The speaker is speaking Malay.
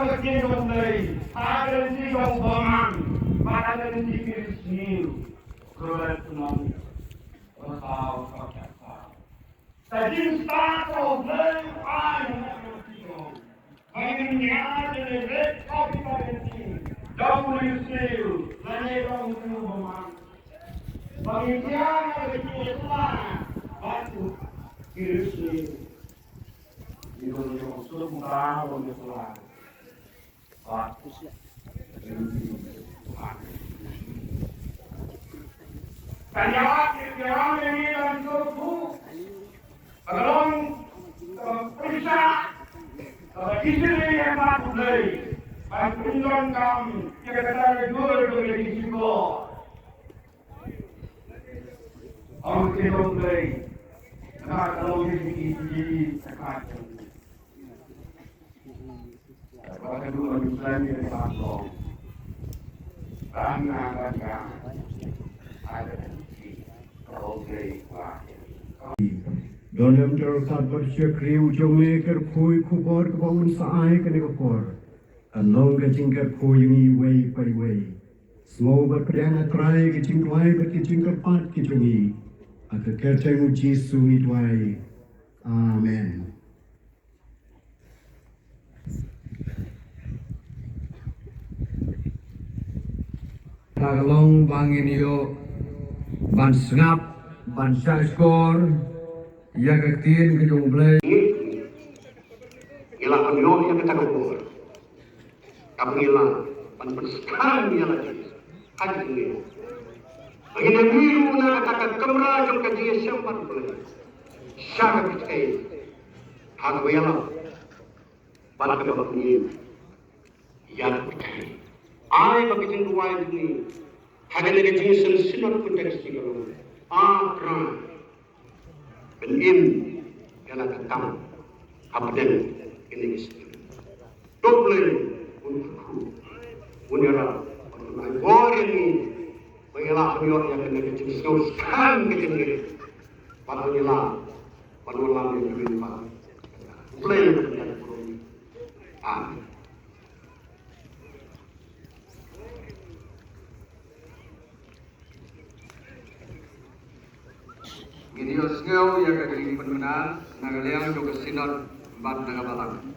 Pagkindong lay, ada di kong baman, ada di kiris niyo, kulat nang masaw kakasa. Tajin stato lay ay nakatiyo, ngayon niya din red copy pagkatin, WC, lanay kong baman. Pagkitiyan ang ikilan, batu kiris niyo. Ito yung sumutaw ng Tuhan. Kaya kailangan nila ang suku, agalong perisa, isili yang matulay, ang pinulong kami, kaya dulu dari siko, ang kinulay, nakakalong hindi sakacang. Pada dua Islam yang masuk, karena ada di program Dalam terkat bersyukur ujungnya kerkui kubur kebangun saai kena kubur. Anong kecingkat koi ini way by way. Semua berpedang atrai kecingklai berkecingkat pat kecungi. Akan kerceng uji sungi tuai. Amen. Tagalong bangin iyo ban sengap ban skor ya kaktin gedung blay ilang amyo yang kita kubur kamu ilang pan sekarang ya lagi haji ini bagi miru na katakan kemra jom kaji sempat boleh syarat kita hak ilang pan kebab ini yang kita ay bagi jengwai ini hagan dengan jenis sinot konteks ini kalau akran benim dalam ketam abden ini istilah doble untuk unera untuk gor ini mengelak beliau yang kena jenis sekarang kejenis pada nyelah pada malam yang berlimpah mulai menjadi ekonomi amin. Gideon Sngau yang kaging pemenang nagaliang juga sinod bat nagabalang.